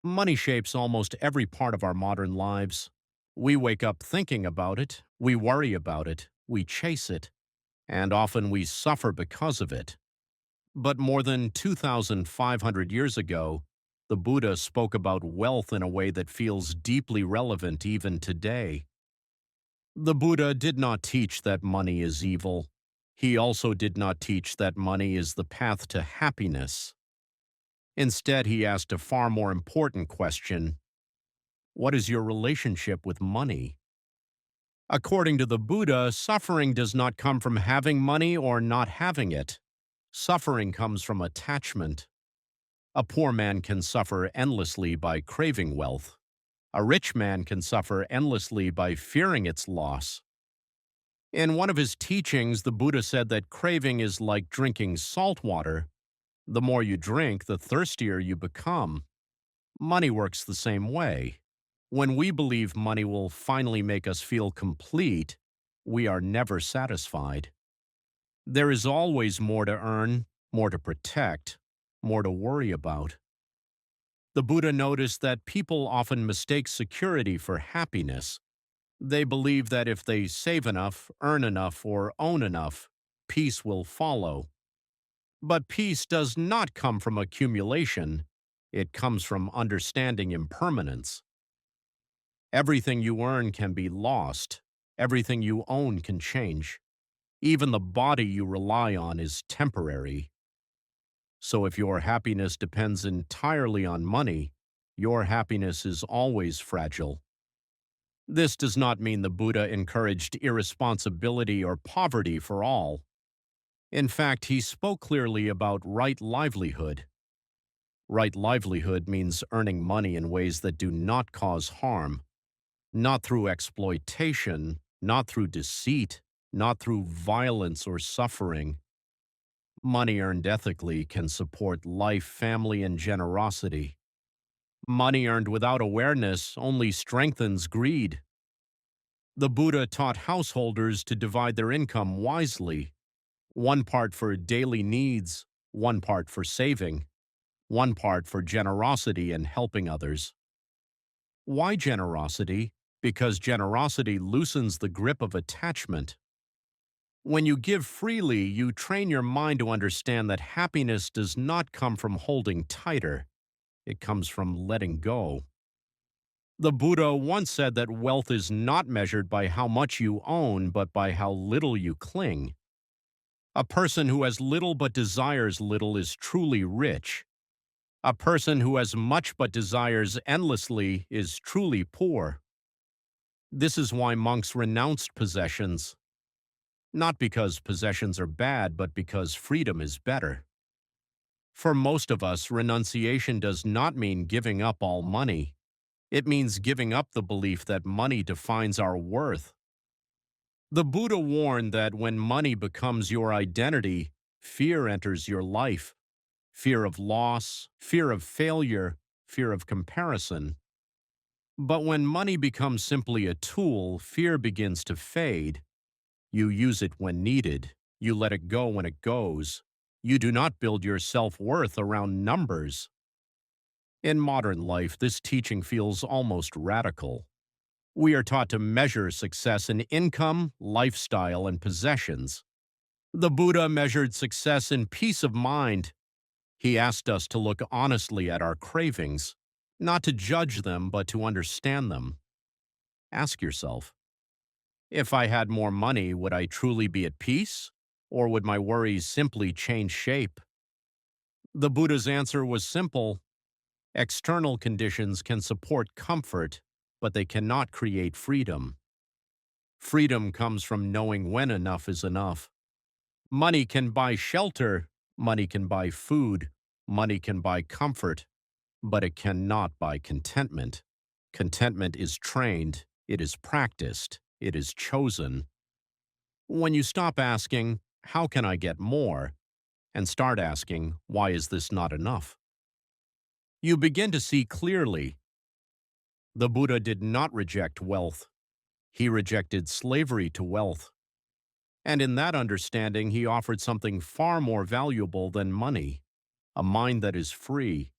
Money shapes almost every part of our modern lives. We wake up thinking about it, we worry about it, we chase it, and often we suffer because of it. But more than 2,500 years ago, the Buddha spoke about wealth in a way that feels deeply relevant even today. The Buddha did not teach that money is evil. He also did not teach that money is the path to happiness. Instead, he asked a far more important question: what is your relationship with money? According to the Buddha, suffering does not come from having money or not having it. Suffering comes from attachment. A poor man can suffer endlessly by craving wealth. A rich man can suffer endlessly by fearing its loss. In one of his teachings, the Buddha said that craving is like drinking salt water. The more you drink, the thirstier you become. Money works the same way. When we believe money will finally make us feel complete, we are never satisfied. There is always more to earn, more to protect, more to worry about. The Buddha noticed that people often mistake security for happiness. They believe that if they save enough, earn enough, or own enough, peace will follow. But peace does not come from accumulation. It comes from understanding impermanence. Everything you earn can be lost. Everything you own can change. Even the body you rely on is temporary. So if your happiness depends entirely on money, your happiness is always fragile. This does not mean the Buddha encouraged irresponsibility or poverty for all. In fact, he spoke clearly about right livelihood. Right livelihood means earning money in ways that do not cause harm, not through exploitation, not through deceit, not through violence or suffering. Money earned ethically can support life, family, and generosity. Money earned without awareness only strengthens greed. The Buddha taught householders to divide their income wisely: one part for daily needs, one part for saving, one part for generosity and helping others. Why generosity? Because generosity loosens the grip of attachment. When you give freely, you train your mind to understand that happiness does not come from holding tighter. It comes from letting go. The Buddha once said that wealth is not measured by how much you own, but by how little you cling. A person who has little but desires little is truly rich. A person who has much but desires endlessly is truly poor. This is why monks renounced possessions. Not because possessions are bad, but because freedom is better. For most of us, renunciation does not mean giving up all money. It means giving up the belief that money defines our worth. The Buddha warned that when money becomes your identity, fear enters your life. Fear of loss, fear of failure, fear of comparison. But when money becomes simply a tool, fear begins to fade. You use it when needed. You let it go when it goes. You do not build your self-worth around numbers. In modern life, this teaching feels almost radical. We are taught to measure success in income, lifestyle, and possessions. The Buddha measured success in peace of mind. He asked us to look honestly at our cravings, not to judge them, but to understand them. Ask yourself, if I had more money, would I truly be at peace? Or would my worries simply change shape? The Buddha's answer was simple: external conditions can support comfort, but they cannot create freedom. Freedom comes from knowing when enough is enough. Money can buy shelter, money can buy food, money can buy comfort, but it cannot buy contentment. Contentment is trained, it is practiced, it is chosen. When you stop asking, "How can I get more?" and start asking, "Why is this not enough?" you begin to see clearly. The Buddha did not reject wealth. He rejected slavery to wealth. And in that understanding, he offered something far more valuable than money: a mind that is free,